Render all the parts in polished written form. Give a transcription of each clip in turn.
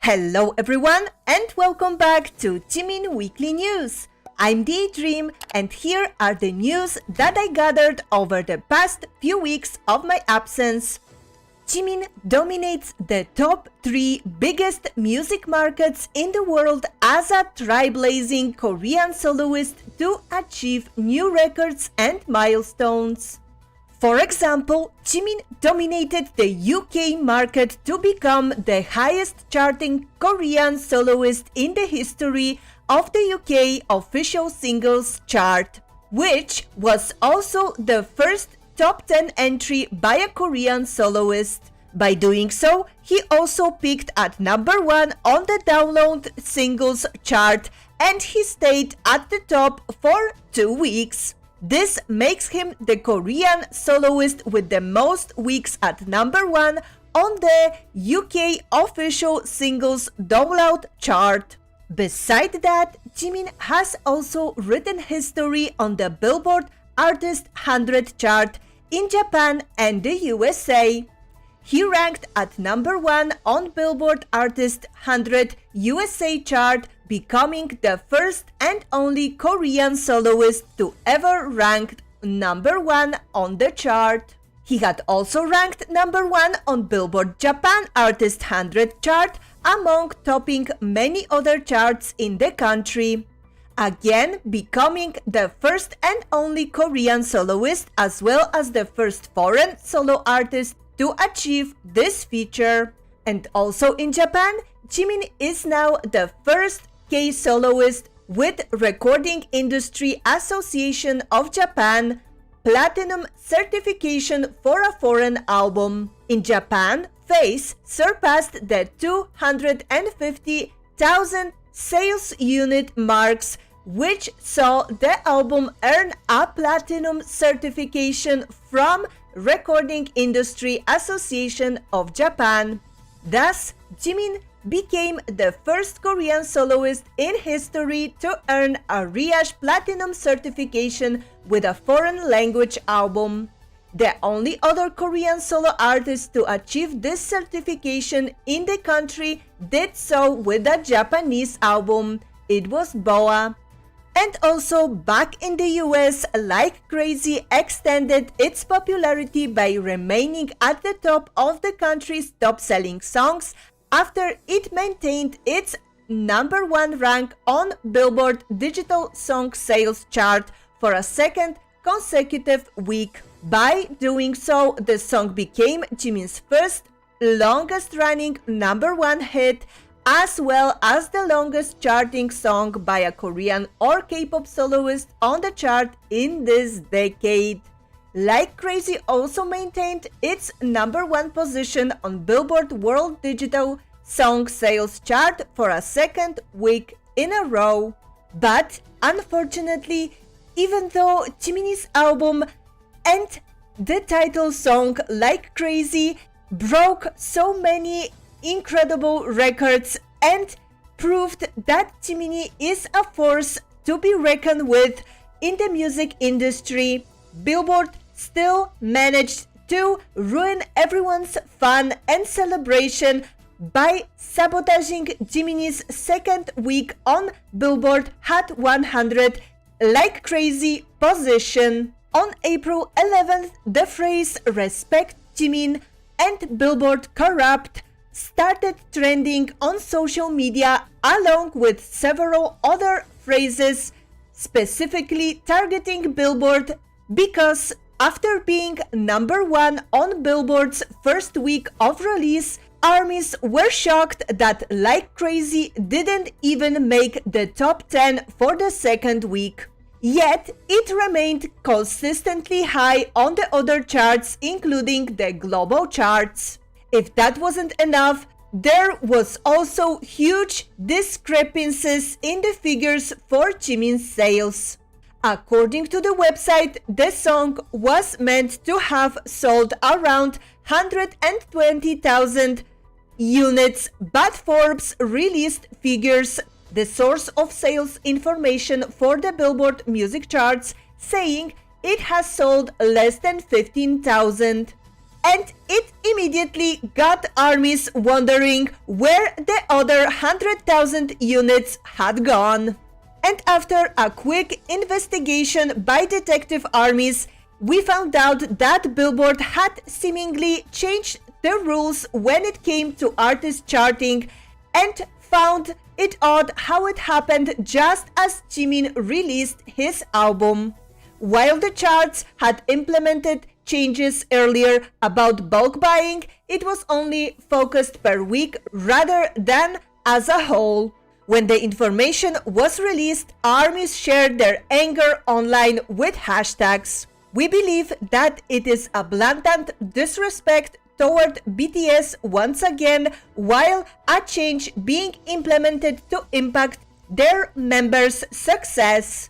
Hello everyone and welcome back to Jimin Weekly News. I'm the A.R.M.Y and here are the news that I gathered over the past few weeks of my absence. Jimin dominates the top 3 biggest music markets in the world as a trailblazing Korean soloist to achieve new records and milestones. For example, Jimin dominated the UK market to become the highest charting Korean soloist in the history of the UK official singles chart, which was also the first top 10 entry by a Korean soloist. By doing so, he also peaked at number 1 on the download singles chart and he stayed at the top for 2 weeks. This makes him the Korean soloist with the most weeks at number 1 on the UK official singles download chart. Beside that, Jimin has also written history on the Billboard Artist 100 chart in Japan and the USA. He ranked at number 1 on Billboard Artist 100 USA chart, becoming the first and only Korean soloist to ever rank number 1 on the chart. He had also ranked number 1 on Billboard Japan Artist 100 chart, among topping many other charts in the country. Again, becoming the first and only Korean soloist as well as the first foreign solo artist to achieve this feature. And also in Japan, Jimin is now the first K-soloist with Recording Industry Association of Japan Platinum certification for a foreign album. In Japan, Face surpassed the 250,000 sales unit marks, which saw the album earn a platinum certification from Recording Industry Association of Japan. Thus, Jimin became the first Korean soloist in history to earn a RIASH Platinum certification with a foreign language album. The only other Korean solo artist to achieve this certification in the country did so with a Japanese album. It was BoA. And also back in the US, Like Crazy extended its popularity by remaining at the top of the country's top-selling songs after it maintained its number 1 rank on Billboard Digital Song Sales chart for a second consecutive week. By doing so, the song became Jimin's first longest-running number 1 hit, as well as the longest charting song by a Korean or K-pop soloist on the chart in this decade. Like Crazy also maintained its number 1 position on Billboard World Digital Song Sales chart for a second week in a row. But unfortunately, even though Jiminie's album and the title song Like Crazy broke so many incredible records and proved that Jiminie is a force to be reckoned with in the music industry, Billboard still managed to ruin everyone's fun and celebration by sabotaging Jiminie's second week on Billboard Hot 100 Like Crazy position. On April 11th, the phrase "Respect Jimin" and Billboard Corrupt started trending on social media along with several other phrases specifically targeting Billboard because after being number 1 on Billboard's first week of release, ARMYs were shocked that Like Crazy didn't even make the top 10 for the second week. Yet, it remained consistently high on the other charts, including the global charts. If that wasn't enough, there was also huge discrepancies in the figures for Jimin's sales. According to the website, the song was meant to have sold around 120,000 units, but Forbes released figures, the source of sales information for the Billboard music charts, saying it has sold less than 15,000. and it immediately got armies wondering where the other 100,000 units had gone. And after a quick investigation by detective armies, we found out that Billboard had seemingly changed the rules when it came to artist charting, and found it odd how it happened just as Jimin released his album. While the charts had implemented changes earlier about bulk buying, it was only focused per week rather than as a whole. When the information was released, armies shared their anger online with hashtags. We believe that it is a blatant disrespect toward BTS once again, while a change being implemented to impact their members' success.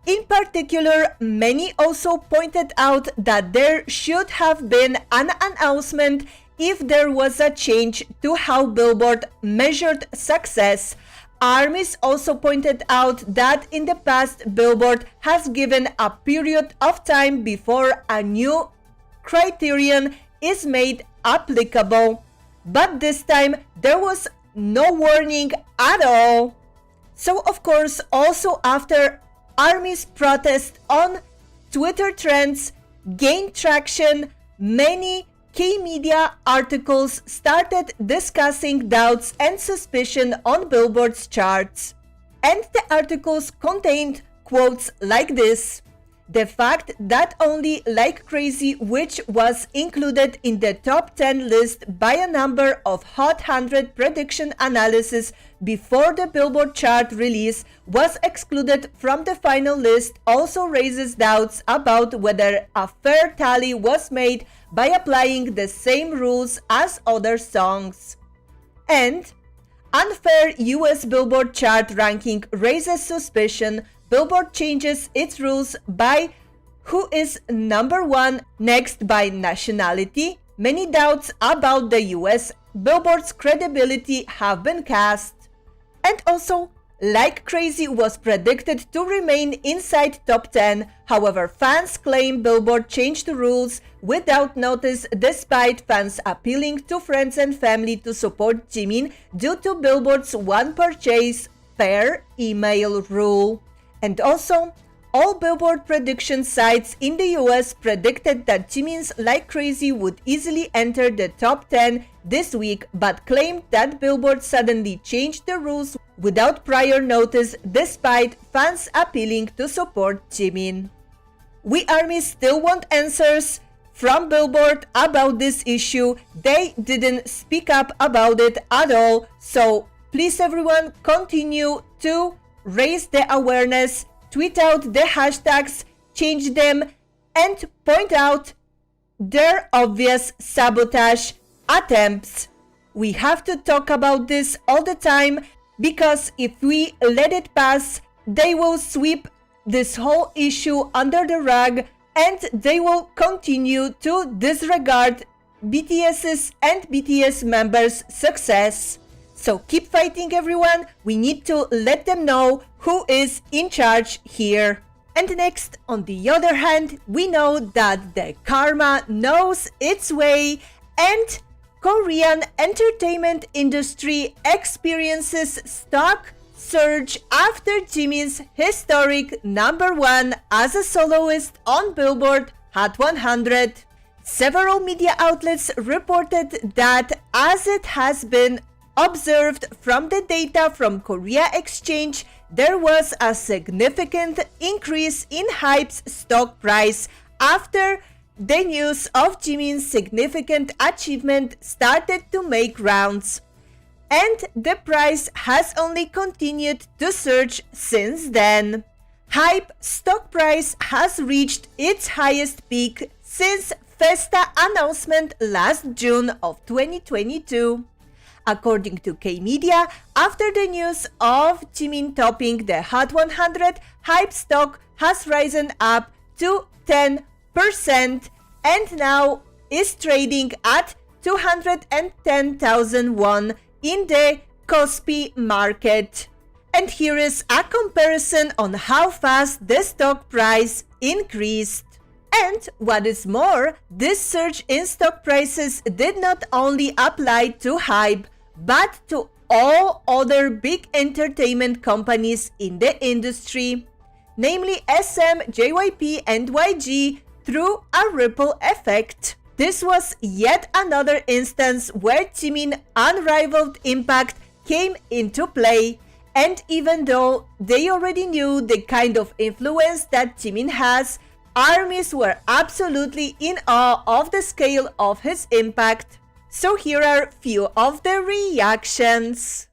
In particular, many also pointed out that there should have been an announcement if there was a change to how Billboard measured success. Armies also pointed out that in the past, Billboard has given a period of time before a new criterion is made applicable, but this time there was no warning at all. So of course, also after ARMY's protest on Twitter trends gained traction, many K-media articles started discussing doubts and suspicion on Billboard's charts. And the articles contained quotes like this: "The fact that only Like Crazy, which was included in the top 10 list by a number of Hot 100 prediction analysis before the Billboard chart release, was excluded from the final list also raises doubts about whether a fair tally was made by applying the same rules as other songs." And unfair US Billboard chart ranking raises suspicion. Billboard changes its rules by who is number one, next by nationality. Many doubts about the US Billboard's credibility have been cast. And also, Like Crazy was predicted to remain inside top 10. However, fans claim Billboard changed the rules without notice, despite fans appealing to friends and family to support Jimin due to Billboard's one purchase per email rule. And also, all Billboard prediction sites in the US predicted that Jimin's Like Crazy would easily enter the top 10 this week, but claimed that Billboard suddenly changed the rules without prior notice, despite fans appealing to support Jimin. We ARMY still want answers from Billboard about this issue. They didn't speak up about it at all, so please everyone continue to raise the awareness, tweet out the hashtags, change them, and point out their obvious sabotage attempts. We have to talk about this all the time, because if we let it pass, they will sweep this whole issue under the rug, and they will continue to disregard BTS's and BTS members' success. So keep fighting everyone, we need to let them know who is in charge here. And next, on the other hand, we know that the karma knows its way, and Korean entertainment industry experiences stock surge after Jimin's historic number one as a soloist on Billboard Hot 100. Several media outlets reported that, as it has been observed from the data from Korea Exchange, there was a significant increase in HYBE's stock price after the news of Jimin's significant achievement started to make rounds. And the price has only continued to surge since then. HYBE stock price has reached its highest peak since Festa announcement last June of 2022. According to K-Media, after the news of Jimin topping the Hot 100, HYBE stock has risen up to 10% and now is trading at 210,000 won in the Kospi market. And here is a comparison on how fast the stock price increased. And what is more, this surge in stock prices did not only apply to HYBE, but to all other big entertainment companies in the industry, namely SM, JYP, and YG, through a ripple effect. This was yet another instance where Jimin's unrivaled impact came into play, and even though they already knew the kind of influence that Jimin has, ARMYs were absolutely in awe of the scale of his impact. So here are few of the reactions.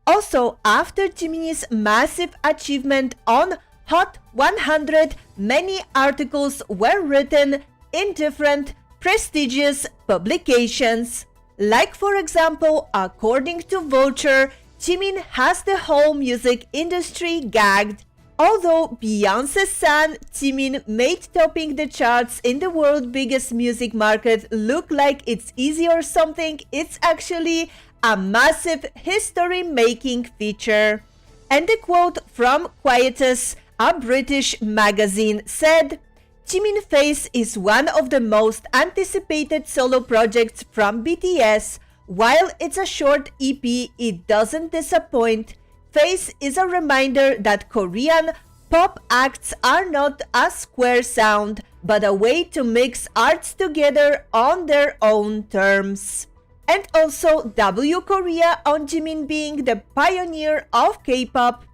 Also, after Jiminie's massive achievement on Hot 100, many articles were written in different prestigious publications. Like for example, according to Vulture, Jimin has the whole music industry gagged. Although Beyonce's son, Jimin, made topping the charts in the world's biggest music market look like it's easy or something, it's actually a massive history-making feature. And the quote from Quietus, a British magazine, said, "Jimin Face is one of the most anticipated solo projects from BTS. While it's a short EP, it doesn't disappoint. Face is a reminder that Korean pop acts are not a square sound, but a way to mix arts together on their own terms." And also W Korea on Jimin being the pioneer of K-pop.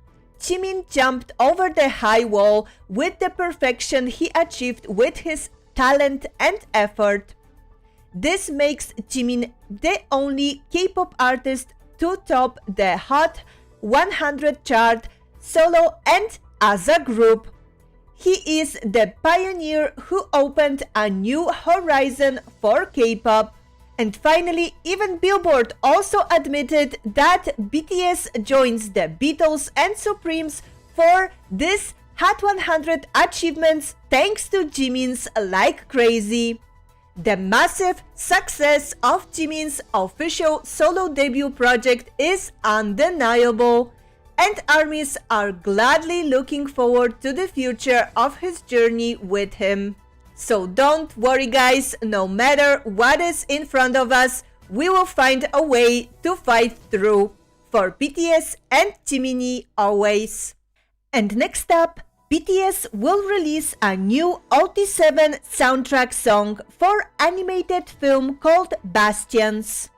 Jimin jumped over the high wall with the perfection he achieved with his talent and effort. This makes Jimin the only K-pop artist to top the Hot 100 chart solo and as a group. He is the pioneer who opened a new horizon for K-pop. And finally, even Billboard also admitted that BTS joins the Beatles and Supremes for this Hot 100 achievements thanks to Jimin's Like Crazy. The massive success of Jimin's official solo debut project is undeniable, and ARMYs are gladly looking forward to the future of his journey with him. So don't worry guys, no matter what is in front of us, we will find a way to fight through. For BTS and Jiminie always. And next up, BTS will release a new OT7 soundtrack song for animated film called Bastions.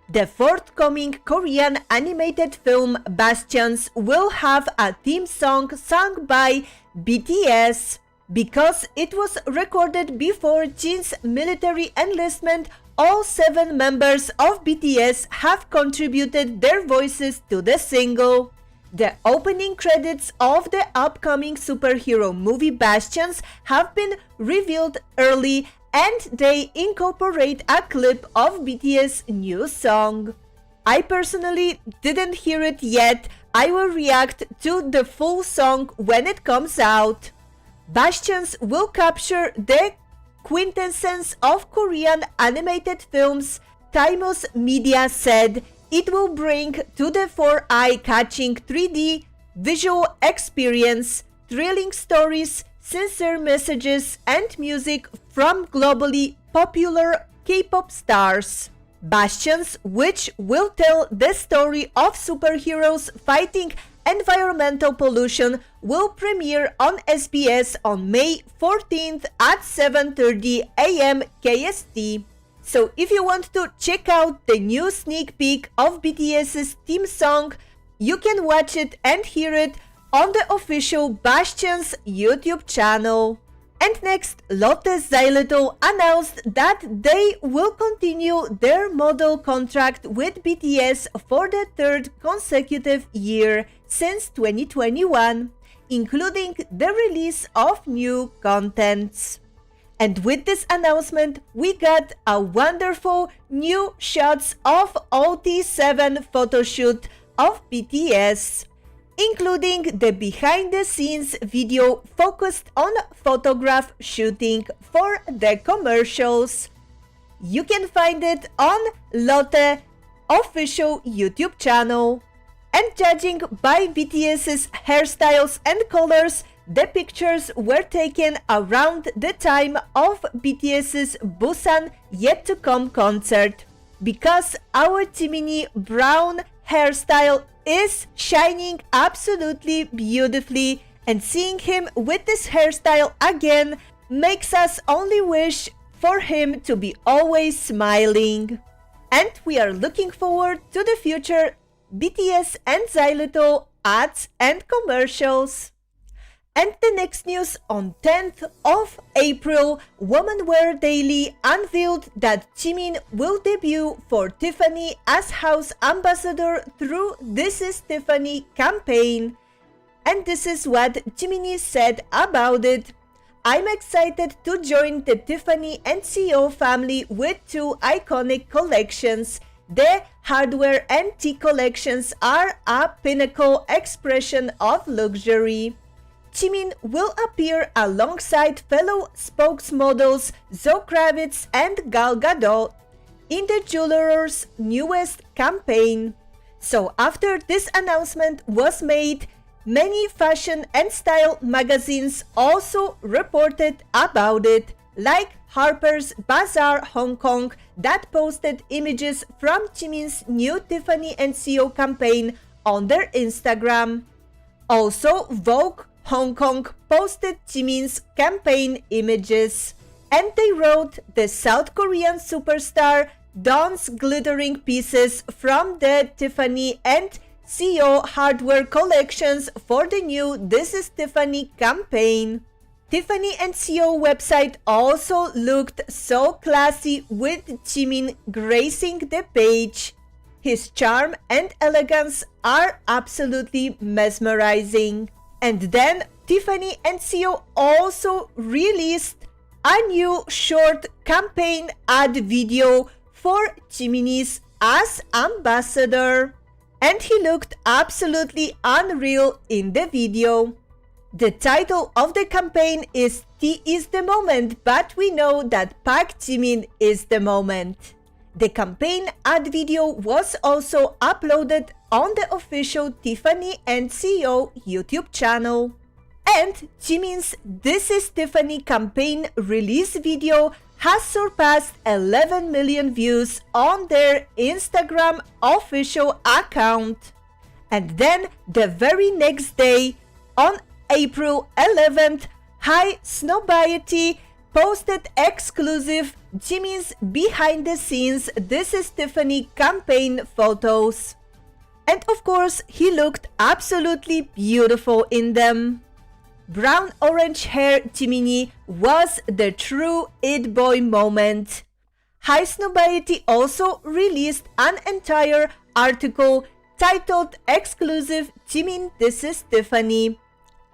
The forthcoming Korean animated film Bastions will have a theme song sung by BTS. Because it was recorded before Jin's military enlistment, all 7 members of BTS have contributed their voices to the single. The opening credits of the upcoming superhero movie Bastions have been revealed early, and they incorporate a clip of BTS' new song. I personally didn't hear it yet. I will react to the full song when it comes out. Bastions will capture the quintessence of Korean animated films. Timus Media said it will bring to the fore eye-catching 3D visual experience, thrilling stories, sincere messages, and music from globally popular K-pop stars. Bastions, which will tell the story of superheroes fighting environmental pollution, will premiere on SBS on May 14th at 7:30 a.m. KST. So if you want to check out the new sneak peek of BTS's theme song, you can watch it and hear it on the official Bastions YouTube channel. And next, Lotte Zaileto announced that they will continue their model contract with BTS for the 3rd consecutive year since 2021, including the release of new contents. And with this announcement, we got a wonderful new shots of OT7 photoshoot of BTS, including the behind-the-scenes video focused on photograph shooting for the commercials. You can find it on Lotte official YouTube channel. And judging by BTS's hairstyles and colors, The pictures were taken around the time of BTS's Busan Yet to Come concert. Because our Jiminie brown hairstyle is shining absolutely beautifully, and seeing him with this hairstyle again makes us only wish for him to be always smiling. And we are looking forward to the future BTS and Xylitol ads and commercials. And the next news: on 10th of April, Woman Wear Daily unveiled that Jimin will debut for Tiffany as house ambassador through This Is Tiffany campaign. And this is what Jiminie said about it. "I'm excited to join the Tiffany and CEO family with two iconic collections. The hardware and tea collections are a pinnacle expression of luxury." Jimin will appear alongside fellow spokesmodels Zoe Kravitz and Gal Gadot in the jeweler's newest campaign. So after this announcement was made, many fashion and style magazines also reported about it, like Harper's Bazaar Hong Kong, that posted images from Jimin's new Tiffany and CO campaign on their Instagram. Also, Vogue Hong Kong posted Jimin's campaign images, and they wrote the South Korean superstar dons glittering pieces from the Tiffany and CO hardware collections for the new This Is Tiffany campaign. Tiffany and CO website also looked so classy with Jimin gracing the page. His charm and elegance are absolutely mesmerizing. And then Tiffany and CO also released a new short campaign ad video for Jiminie's as ambassador. And he looked absolutely unreal in the video. The title of the campaign is Tea is the Moment, but we know that Park Jimin is the moment. The campaign ad video was also uploaded on the official Tiffany and CO YouTube channel. And Jimin's This Is Tiffany campaign release video has surpassed 11 million views on their Instagram official account. And then the very next day, on April 11th, High Snobiety posted exclusive Jimin's behind the scenes This Is Tiffany campaign photos. And of course, he looked absolutely beautiful in them. Brown orange hair Jiminie was the true it boy moment. High Snobiety also released an entire article titled Exclusive Jimin This Is Tiffany.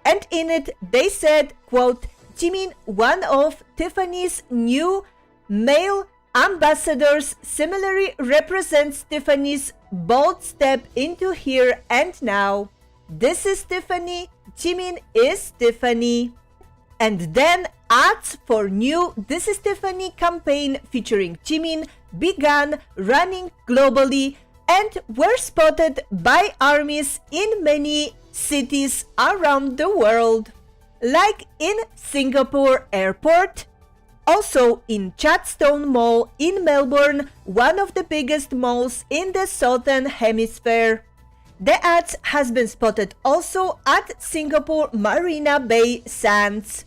And in it they said, quote, "Jimin, one of Tiffany's new male ambassadors, similarly represents Tiffany's bold step into here and now. This is Tiffany, Jimin is Tiffany." And then ads for new This Is Tiffany campaign featuring Jimin began running globally and were spotted by armies in many cities around the world, like in Singapore airport, also in Chadstone Mall in Melbourne, one of the biggest malls in the Southern Hemisphere. The ads has been spotted also at Singapore Marina Bay Sands.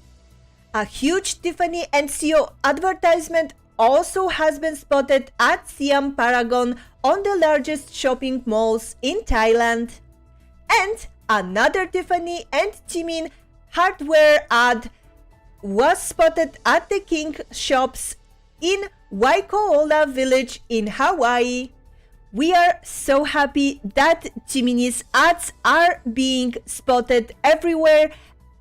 A huge Tiffany and CO advertisement also has been spotted at Siam Paragon, on the largest shopping malls in Thailand. And another Tiffany and Jimin hardware ad was spotted at the King shops in Waikoloa Village in Hawaii. We are so happy that Jiminie's ads are being spotted everywhere,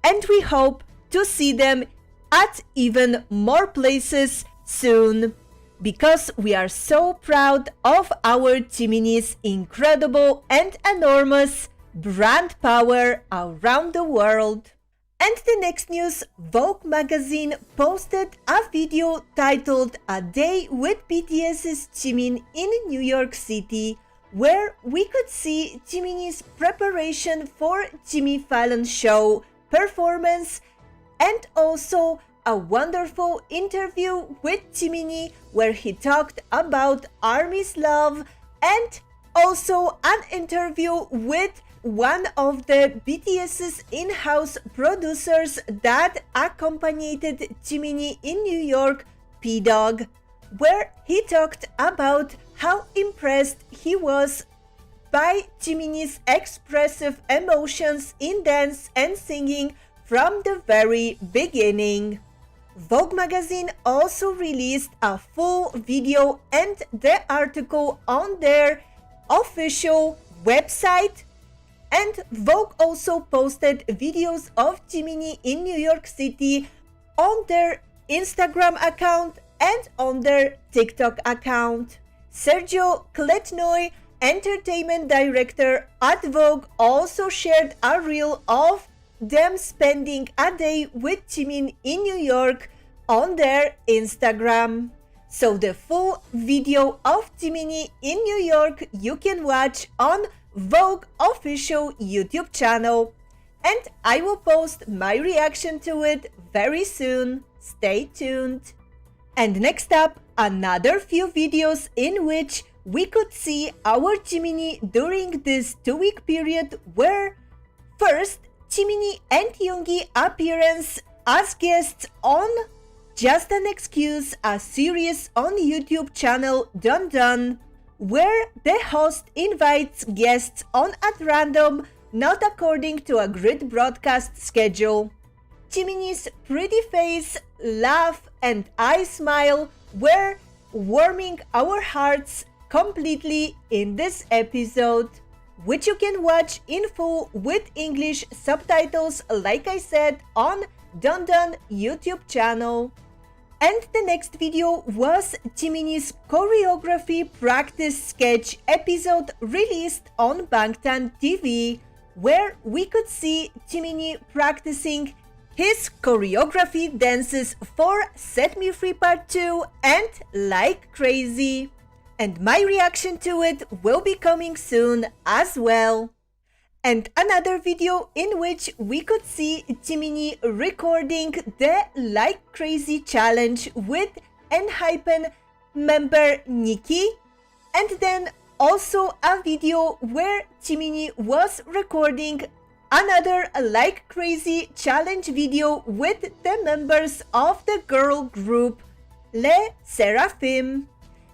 and we hope to see them at even more places soon, because we are so proud of our Jiminie's incredible and enormous brand power around the world. And the next news, Vogue magazine posted a video titled A Day with BTS's Jimin in New York City, where we could see Jiminie's preparation for Jimmy Fallon's show performance, and also a wonderful interview with Jiminie where he talked about A.R.M.Y's love, and also an interview with one of the BTS's in-house producers that accompanied Jiminie in New York, P-Dog, where he talked about how impressed he was by Jiminie's expressive emotions in dance and singing from the very beginning. Vogue magazine also released a full video and the article on their official website, and Vogue also posted videos of Jiminie in New York City on their Instagram account and on their TikTok account. Sergio Kletnoy, entertainment director at Vogue, also shared a reel of them spending a day with Jimin in New York on their Instagram. So the full video of Jiminie in New York you can watch on Vogue official YouTube channel, and I will post my reaction to it very soon. Stay tuned. And next up, another few videos in which we could see our Jiminie during this 2-week period were first Jiminie and Yoongi appearance as guests on Just an Excuse, a series on YouTube channel Dun Dun, where the host invites guests on at random, not according to a grid broadcast schedule. Jiminie's pretty face, laugh, and eye smile were warming our hearts completely in this episode, which you can watch in full with English subtitles, like I said, on Dun Dun YouTube channel. And the next video was Jiminie's choreography practice sketch episode released on Bangtan TV, where we could see Jiminie practicing his choreography dances for Set Me Free Part 2 and Like Crazy. And my reaction to it will be coming soon as well. And another video in which we could see Jiminie recording the Like Crazy challenge with ENHYPEN member Nikki, and then also a video where Jiminie was recording another Like Crazy challenge video with the members of the girl group Les Seraphim.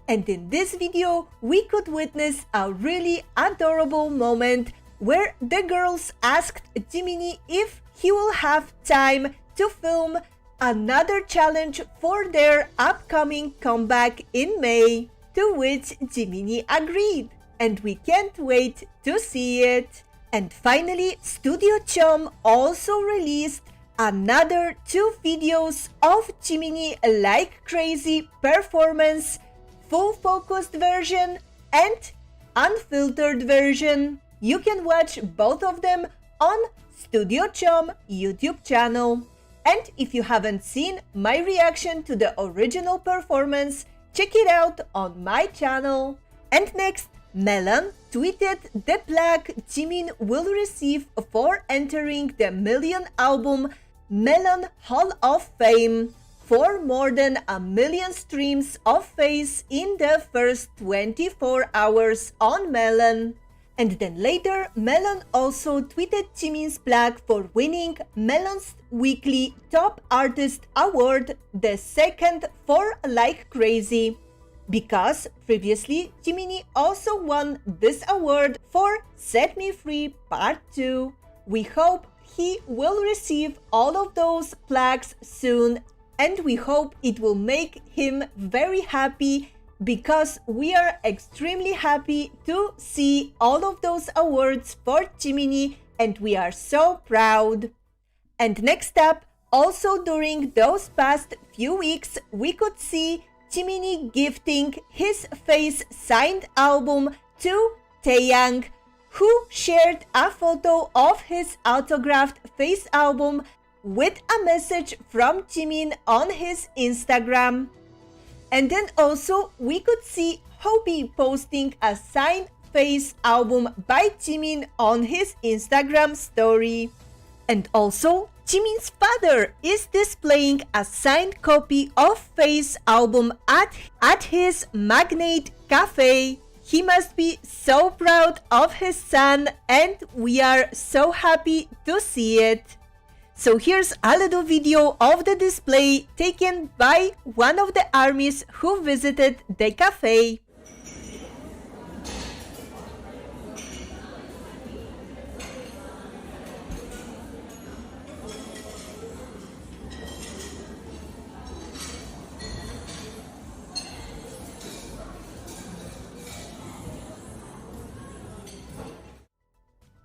And in this video we could witness a really adorable moment where the girls asked Jiminie if he will have time to film another challenge for their upcoming comeback in May, to which Jiminie agreed, and we can't wait to see it. And finally, Studio Chom also released another 2 videos of Jiminie Like Crazy performance, full focused version and unfiltered version. You can watch both of them on Studio Chom YouTube channel. And if you haven't seen my reaction to the original performance, check it out on my channel. And next, Melon tweeted the plaque Jimin will receive for entering the Million album Melon Hall of Fame for more than 1 million streams of Face in the first 24 hours on Melon. And then later, Melon also tweeted Jimin's plaque for winning Melon's weekly Top Artist Award, the second for Like Crazy, because previously Jiminie also won this award for Set Me Free Part 2. We hope he will receive all of those plaques soon, and we hope it will make him very happy, because we are extremely happy to see all of those awards for Jiminie, and we are so proud. And next up, also during those past few weeks, we could see Jiminie gifting his Face signed album to Taeyang, who shared a photo of his autographed Face album with a message from Jimin on his Instagram. And then also we could see Hobie posting a signed Face album by Jimin on his Instagram story. And also, Jimin's father is displaying a signed copy of Faye's album at his Magnate Cafe. He must be so proud of his son, and we are so happy to see it. So here's a little video of the display taken by one of the ARMYs who visited the cafe.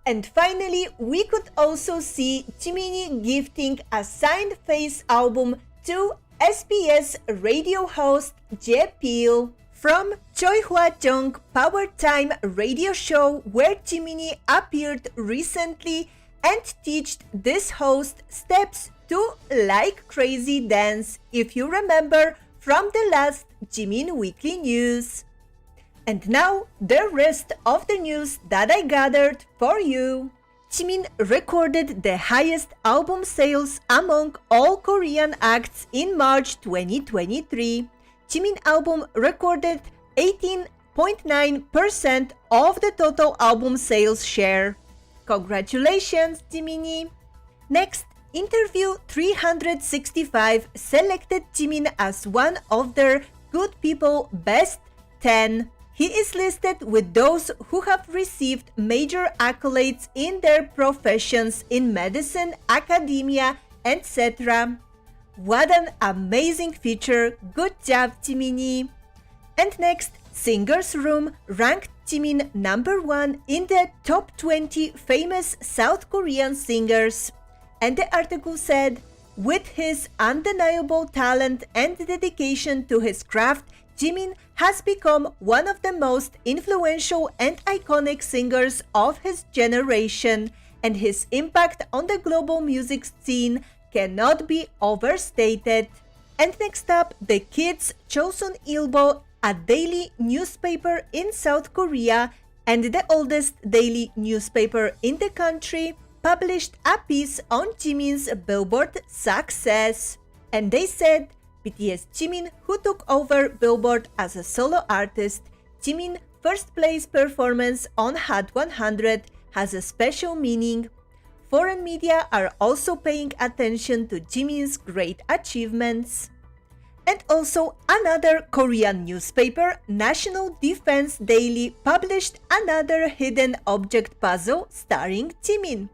And finally, we could also see Jiminie gifting a signed Face album to SBS radio host Jae-pil from Choi Hwa-jung Power Time radio show, where Jiminie appeared recently and taught this host steps to Like Crazy Dance, if you remember from the last Jimin Weekly News. And now, the rest of the news that I gathered for you. Jimin recorded the highest album sales among all Korean acts in March 2023. Jimin album recorded 18.9% of the total album sales share. Congratulations, Jiminie! Next, Interview 365 selected Jimin as one of their Good People Best 10. He is listed with those who have received major accolades in their professions in medicine, academia, etc. What an amazing feature! Good job, Jiminie! And next, Singers Room ranked Jimin number 1 in the top 20 famous South Korean singers. And the article said, with his undeniable talent and dedication to his craft, Jimin has become one of the most influential and iconic singers of his generation, and his impact on the global music scene cannot be overstated. And next up, the Kids Chosun Ilbo, a daily newspaper in South Korea and the oldest daily newspaper in the country, published a piece on Jimin's Billboard success. And they said, BTS Jimin, who took over Billboard as a solo artist, Jimin's first place performance on Hot 100 has a special meaning. Foreign media are also paying attention to Jimin's great achievements. And also, another Korean newspaper, National Defense Daily, published another hidden object puzzle starring Jimin.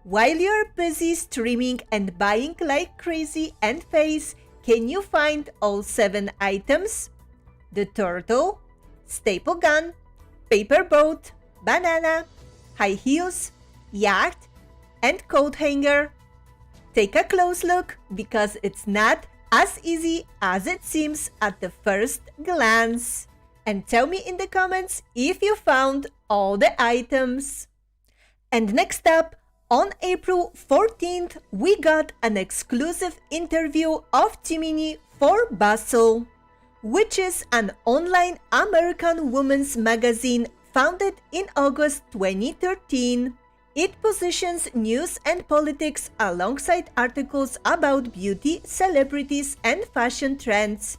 While you're busy streaming and buying like crazy and Face, can you find all 7 items? The turtle, staple gun, paper boat, banana, high heels, yacht, and coat hanger. Take a close look, because it's not as easy as it seems at the first glance. And tell me in the comments if you found all the items. And next up, on April 14th, we got an exclusive interview of Jiminie for Bustle, which is an online American women's magazine founded in August 2013. It positions news and politics alongside articles about beauty, celebrities, and fashion trends.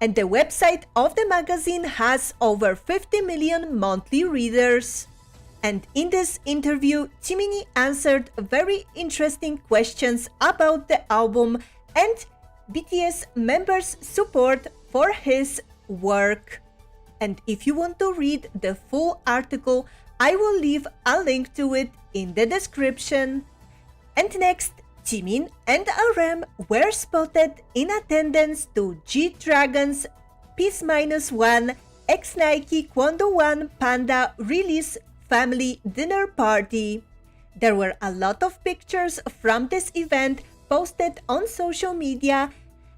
And the website of the magazine has over 50 million monthly readers. And in this interview, Jiminie answered very interesting questions about the album and BTS members' support for his work. And if you want to read the full article, I will leave a link to it in the description. And next, Jimin and A.R.M.Y were spotted in attendance to G-Dragon's P-1 X Nike Kwondo 1 Panda release family dinner party. There were a lot of pictures from this event posted on social media,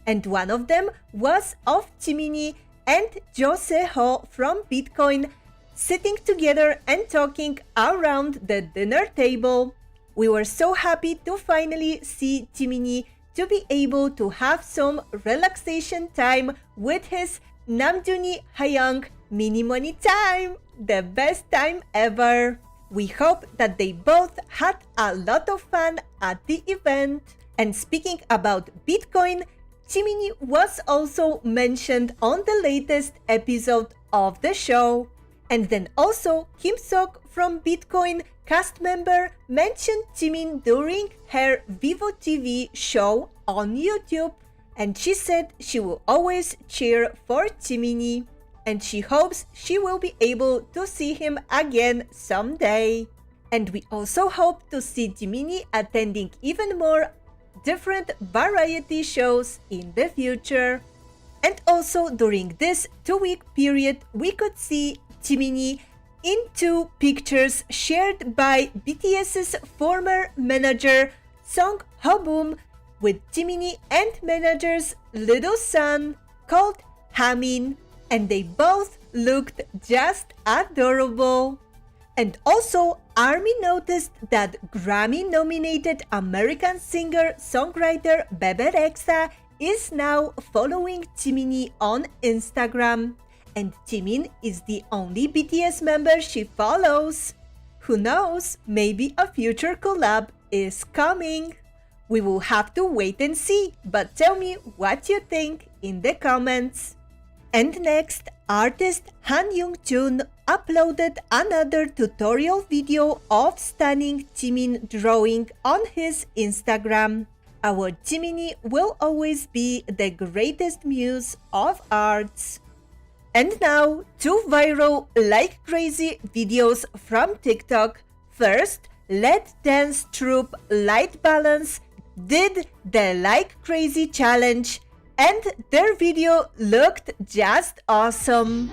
and one of them was of Jiminie and Jo Se-ho from Bitcoin sitting together and talking around the dinner table. We were so happy to finally see Jiminie to be able to have some relaxation time with his Namjoon Hayoung mini money time. The best time ever. We hope that they both had a lot of fun at the event. And speaking about Bitcoin, Jiminie was also mentioned on the latest episode of the show. And then also Kim Sok from Bitcoin cast member mentioned Jimin during her Vivo TV show on YouTube. And she said she will always cheer for Jiminie. And she hopes she will be able to see him again someday. And we also hope to see Jiminie attending even more different variety shows in the future. And also during this 2-week period, we could see Jiminie in 2 pictures shared by BTS's former manager Song Ho-boom with Jiminie and manager's little son called Hamin, and they both looked just adorable. And also, A.R.M.Y noticed that Grammy-nominated American singer-songwriter Bebe Rexha is now following Jiminie on Instagram. And Jimin is the only BTS member she follows. Who knows, maybe a future collab is coming. We will have to wait and see, but tell me what you think in the comments. And next, artist Han Young-jun uploaded another tutorial video of stunning Jimin drawing on his Instagram. Our Jiminie will always be the greatest muse of arts. And now, 2 viral like crazy videos from TikTok. First, Let Dance troupe Light Balance did the like crazy challenge, and their video looked just awesome.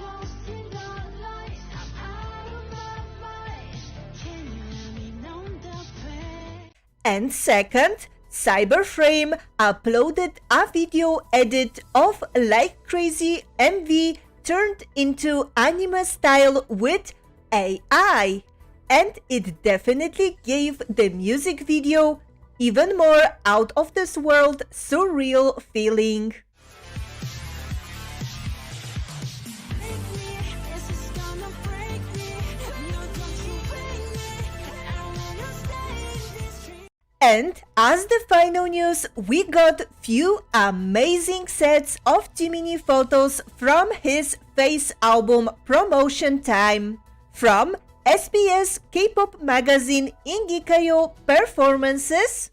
And second, Cyberframe uploaded a video edit of Like Crazy MV turned into anime style with AI, and it definitely gave the music video even more out of this world surreal feeling. And as the final news, we got few amazing sets of Jiminie photos from his Face album promotion time. From SBS K-pop magazine Ingikayo Performances,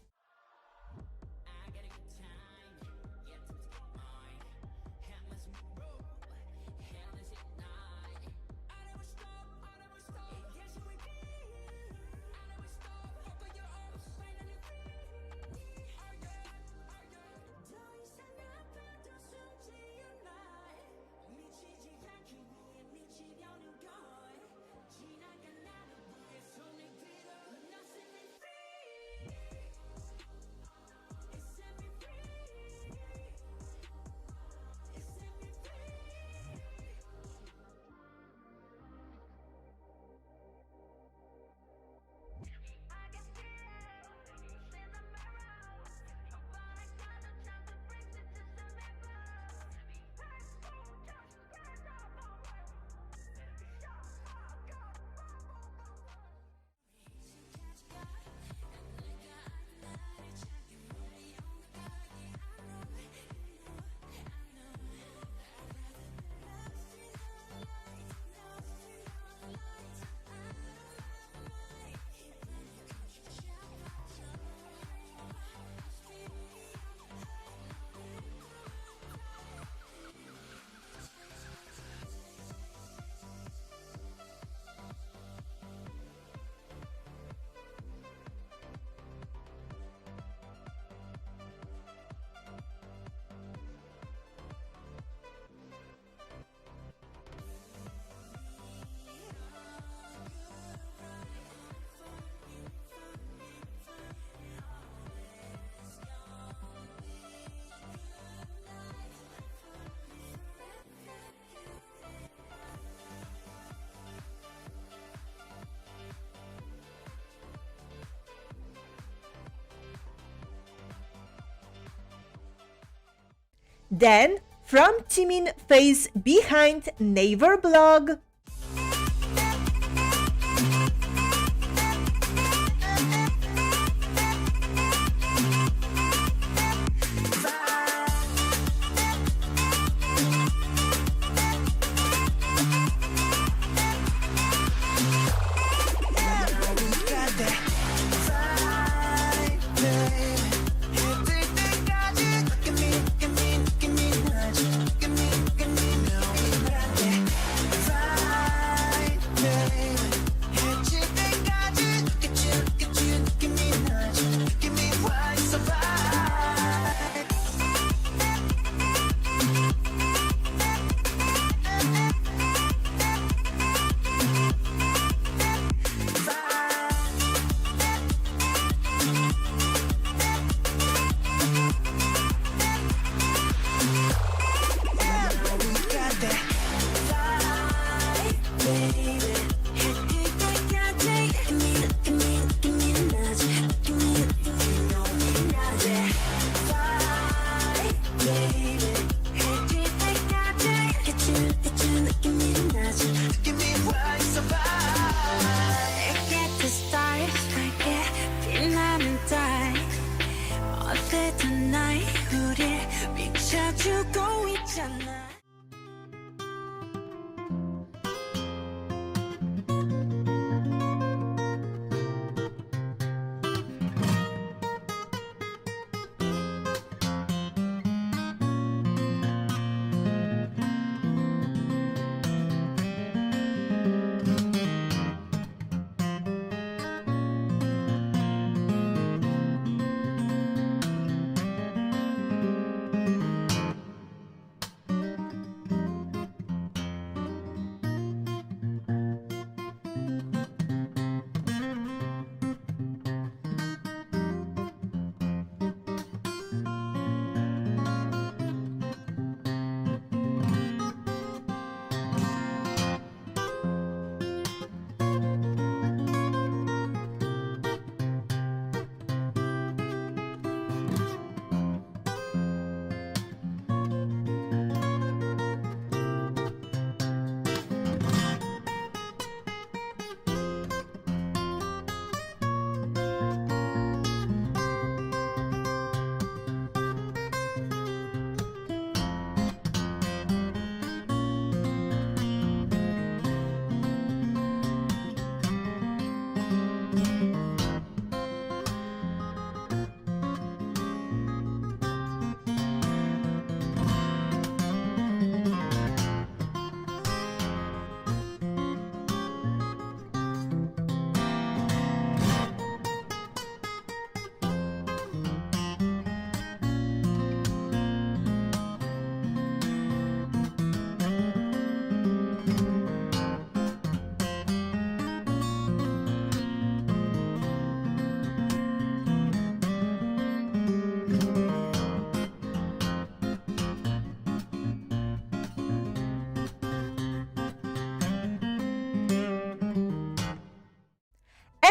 then from Jimin Face Behind Naver blog.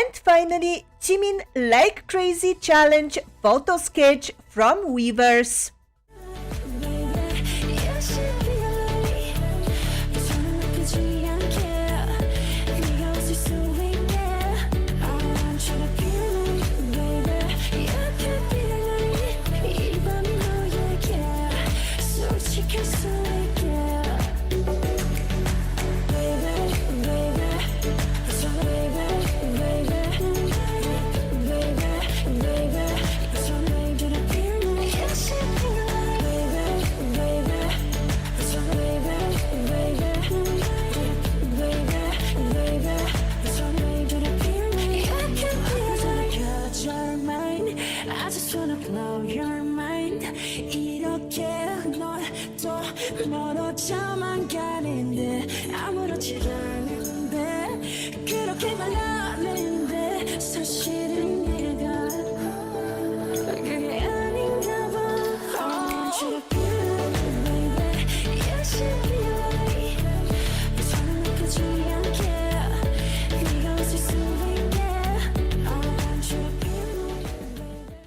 And finally, Jimin Like Crazy Challenge photo sketch from Weavers. 멀어져만 가는데 아무렇지 않은데 그렇게 말하는데 사실은 내가 그게 아닌가 봐. I want you to feel it, baby. You should feel it. 저는 느끼지 않게 네가 웃을 수 있게. I want you to feel it, baby.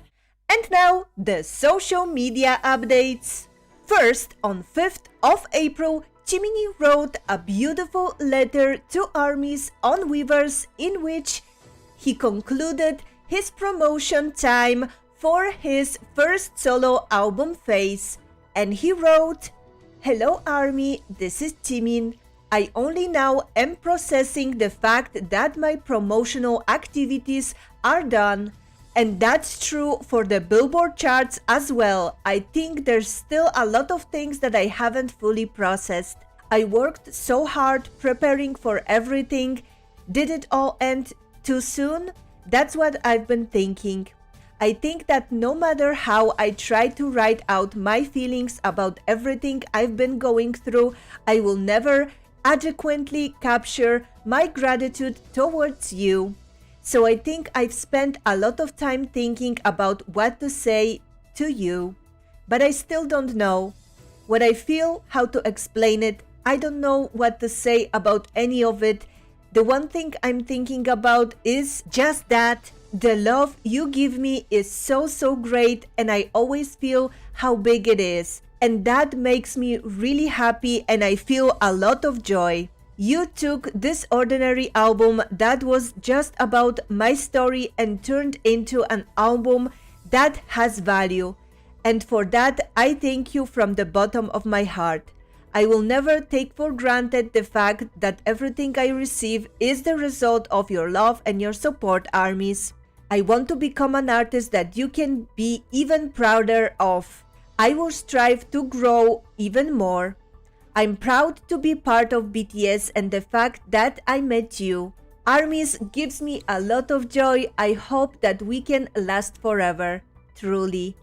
And now, the social media updates. First, on 5th of April, Jiminie wrote a beautiful letter to ARMYs on Weavers in which he concluded his promotion time for his first solo album phase. And he wrote, "Hello ARMY, this is Jimin. I only now am processing the fact that my promotional activities are done. And that's true for the Billboard charts as well. I think there's still a lot of things that I haven't fully processed. I worked so hard preparing for everything. Did it all end too soon? That's what I've been thinking. I think that no matter how I try to write out my feelings about everything I've been going through, I will never adequately capture my gratitude towards you. So I think I've spent a lot of time thinking about what to say to you, but I still don't know what I feel, how to explain it. I don't know what to say about any of it. The one thing I'm thinking about is just that the love you give me is so great, and I always feel how big it is. And that makes me really happy, and I feel a lot of joy. You took this ordinary album that was just about my story and turned into an album that has value. And for that, I thank you from the bottom of my heart. I will never take for granted the fact that everything I receive is the result of your love and your support, ARMYs. I want to become an artist that you can be even prouder of. I will strive to grow even more. I'm proud to be part of BTS and the fact that I met you. ARMYs gives me a lot of joy. I hope that we can last forever, truly.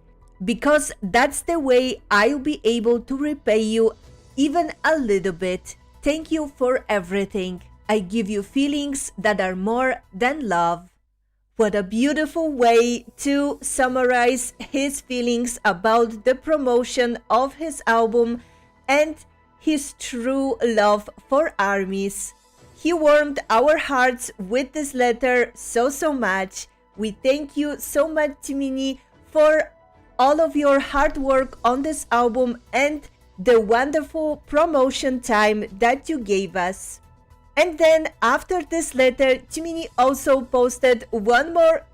Because that's the way I'll be able to repay you even a little bit. Thank you for everything. I give you feelings that are more than love." What a beautiful way to summarize his feelings about the promotion of his album and his true love for ARMYs. He warmed our hearts with this letter so much. We thank you so much, Jiminie, for all of your hard work on this album and the wonderful promotion time that you gave us. And then after this letter, Jiminie also posted one more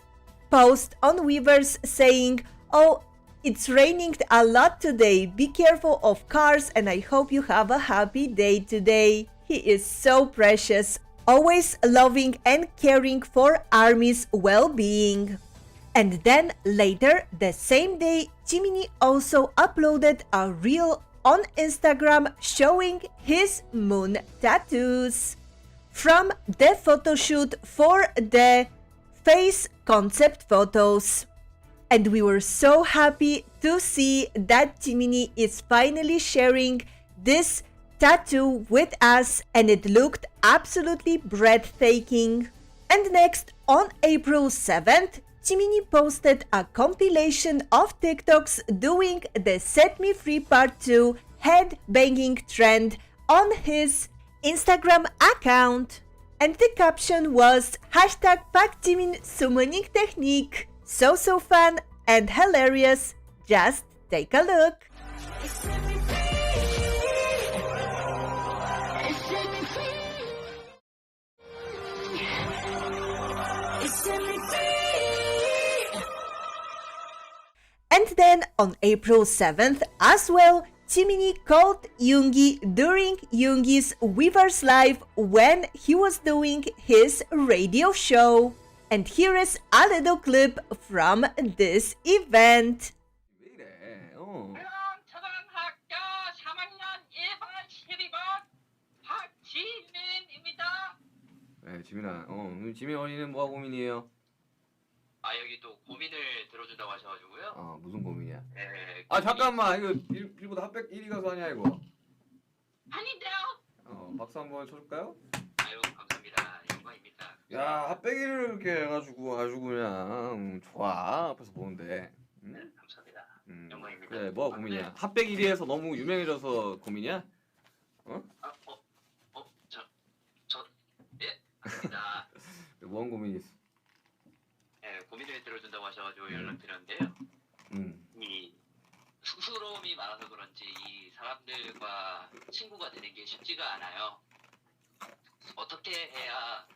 post on Weavers saying, "Oh, it's raining a lot today. Be careful of cars and I hope you have a happy day today." He is so precious, always loving and caring for ARMY's well-being. And then later, the same day, Jiminie also uploaded a reel on Instagram showing his moon tattoos from the photo shoot for the face concept photos. And we were so happy to see that Jiminie is finally sharing this tattoo with us, and it looked absolutely breathtaking. And next, on April 7th, Jiminie posted a compilation of TikToks doing the Set Me Free Part 2 head banging trend on his Instagram account. And the caption was hashtag Pak Jimin summoning technique. So fun and hilarious. Just take a look. And then on April 7th as well, Jiminie called Yoongi during Yoongi's Weavers Live when he was doing his radio show. And here is a little clip from this event. 왜 이래? 그럼 초등학교 3학년 1반 12번 박지민입니다. 네, 지민아. 지민 어린이는 뭐가 고민이에요? 아 여기 또 고민을 들어준다고 하셔가지고요. 무슨 고민이야? 네. 아 잠깐만, 이거 일보다 핫백 1위 가수 아니야 이거? 아닌데요. 박수 한번 쳐줄까요? 아유 감사합니다. 영광입니다. 야, 핫백 1위를 이렇게 해가지고 아주 그냥 좋아 앞에서 보는데. 네, 감사합니다. 영광입니다. 그래, 뭐가 고민이야? 핫백 1위에서 너무 유명해져서 고민이야? 예, 아닙니다. 뭔 고민이 있어? 네, 고민을 들어준다고 하셔가지고 연락드렸는데요. 이 쑥스러움이 많아서 그런지 이 사람들과 친구가 되는 게 쉽지가 않아요. 어떻게 해야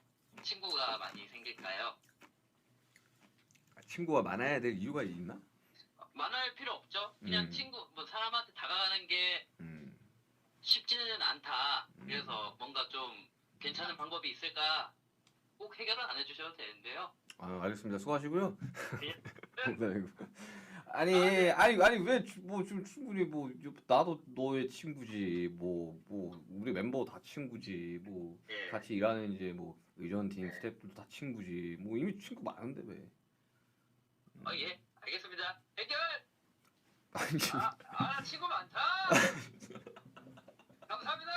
친구가 많이 생길까요? 친구가 많아야 될 이유가 있나? 많을 필요 없죠. 그냥 친구, 뭐 사람한테 다가가는 게 쉽지는 않다. 그래서 뭔가 좀 괜찮은 방법이 있을까? 꼭 해결은 안 해주셔도 되는데요. 알겠습니다. 수고하시고요. 네. 아니 왜 뭐 좀 충분히 뭐 나도 너의 친구지 뭐 우리 mem버 다 친구지 뭐 예. 같이 일하는 이제 뭐 의전팀 스태프들도 다 친구지 뭐 이미 친구 많은데 왜? 예, 알겠습니다. 해결! 아니 친구 많다! 감사합니다!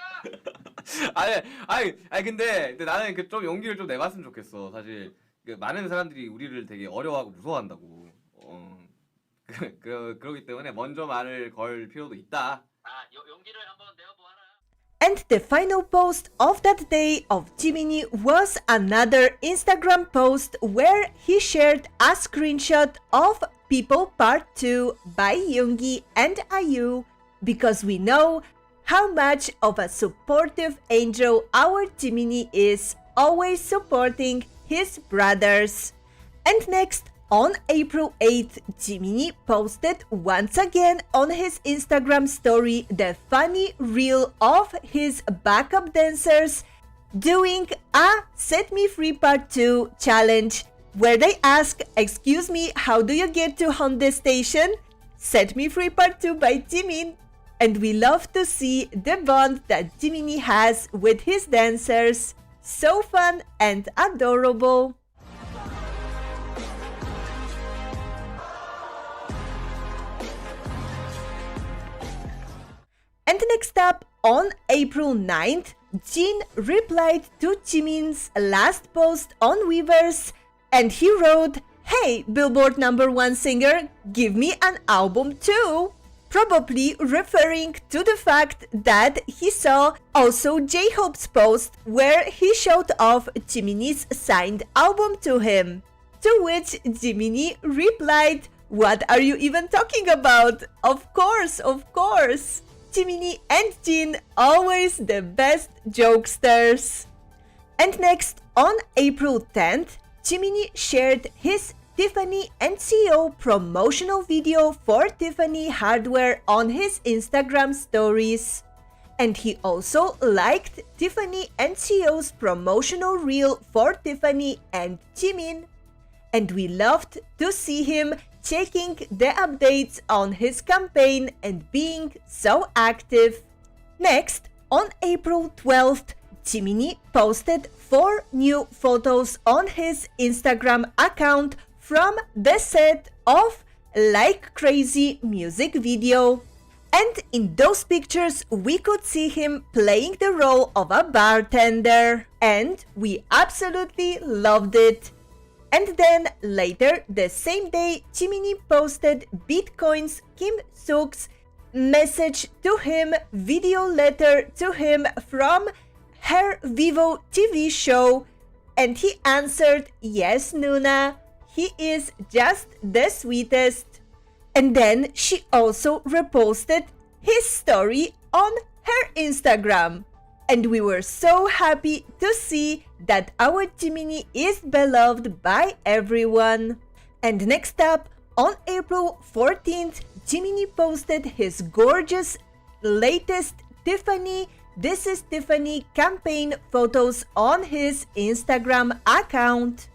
아니 근데 나는 좀 용기를 좀 내봤으면 좋겠어. 사실 많은 사람들이 우리를 되게 어려워하고 무서워한다고. 그러기 때문에 먼저 말을 걸 필요도 있다. 용기를 한번 내어보아라. And the final post of that day of Jiminie was another Instagram post where he shared a screenshot of People Part 2 by Yoongi and IU, because we know how much of a supportive angel our Jiminie is, always supporting his brothers. And next, on April 8th, Jiminie posted once again on his Instagram story the funny reel of his backup dancers doing a Set Me Free Part 2 challenge, where they ask, "Excuse me, how do you get to Honda Station?" Set Me Free Part 2 by Jimin. And we love to see the bond that Jiminie has with his dancers. So fun and adorable. And next up, on April 9th, Jin replied to Jimin's last post on Weavers, and he wrote, "Hey, Billboard #1 singer, give me an album too." Probably referring to the fact that he saw also J-Hope's post where he showed off Jiminie's signed album to him. To which Jiminie replied, "What are you even talking about? Of course, of course." Jiminie and Jin, always the best jokesters. And next, on April 10th, Jiminie shared his Tiffany and CO promotional video for Tiffany hardware on his Instagram stories. And he also liked Tiffany and CO's promotional reel for Tiffany and Jimin. And we loved to see him checking the updates on his campaign and being so active. Next, on April 12th, Jiminie posted 4 new photos on his Instagram account from the set of Like Crazy music video. And in those pictures, we could see him playing the role of a bartender. And we absolutely loved it. And then later the same day, Jiminie posted Bitcoin's Kim Suk's message to him, video letter to him from her Vivo TV show? And he answered, yes, Nuna, he is just the sweetest. And then she also reposted his story on her Instagram. And we were so happy to see that our Jiminie is beloved by everyone. And next up, on April 14th, Jiminie posted his gorgeous latest Tiffany This is Tiffany campaign photos on his Instagram account.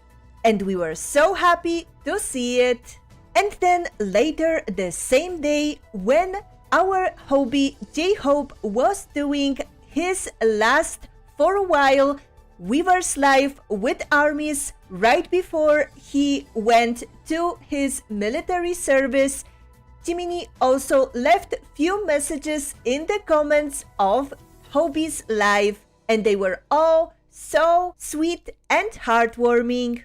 And we were so happy to see it. And then later the same day, when our hobby J-Hope was doing his last for a while Weaver's Life with armies right before he went to his military service, Jiminie also left few messages in the comments of Hobie's live, and they were all so sweet and heartwarming.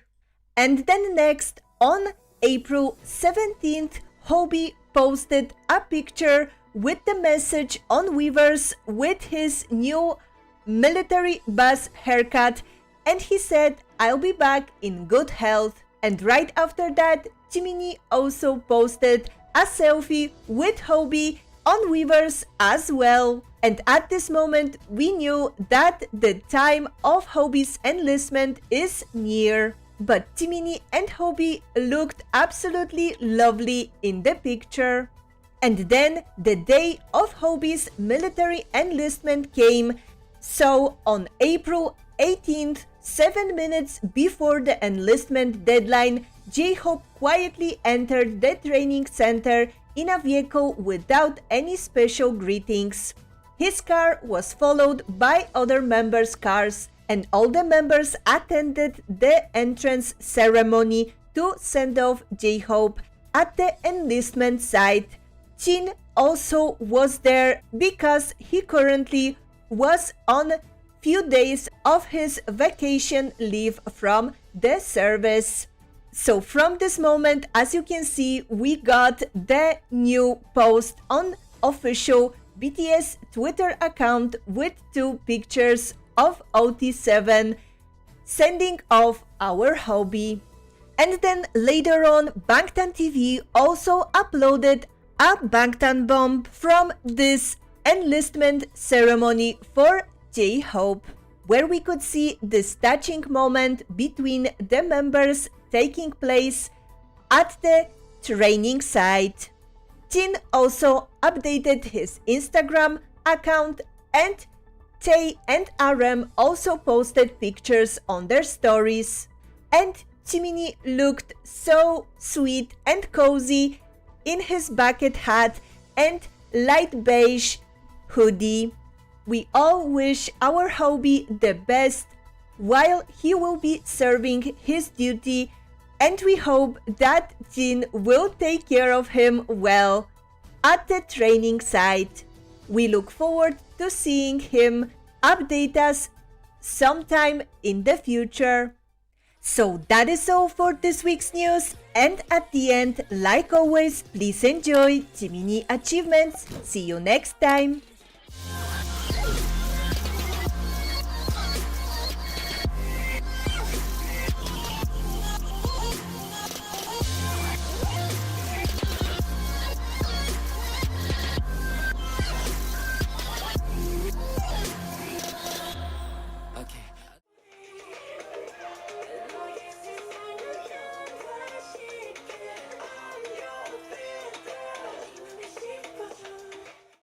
And then next, on April 17th, Hobie posted a picture with the message on Weavers with his new military buzz haircut, and he said, I'll be back in good health. And right after that, Jiminie also posted a selfie with Hobie on Weavers as well. And at this moment, we knew that the time of Hobie's enlistment is near. But Jiminie and Hobie looked absolutely lovely in the picture. And then the day of Hobie's military enlistment came. So on April 18th, 7 minutes before the enlistment deadline, J-Hope quietly entered the training center in a vehicle without any special greetings. His car was followed by other members' cars, and all the members attended the entrance ceremony to send off J-Hope at the enlistment site. Jin also was there because he currently was on few days of his vacation leave from the service. So from this moment, as you can see, we got the new post on official BTS Twitter account with 2 pictures of OT7 sending off our hobby. And then later on, Bangtan TV also uploaded a Bangtan bomb from this enlistment ceremony for J-Hope, where we could see this touching moment between the members taking place at the training site. Jin also updated his Instagram account, and Tae and A.R.M.Y also posted pictures on their stories. And Jiminie looked so sweet and cozy in his bucket hat and light beige hoodie. We all wish our hobby the best while he will be serving his duty, and we hope that Jin will take care of him well at the training site. We look forward to seeing him update us sometime in the future. So that is all for this week's news, and at the end, like always, please enjoy Jiminie achievements. See you next time.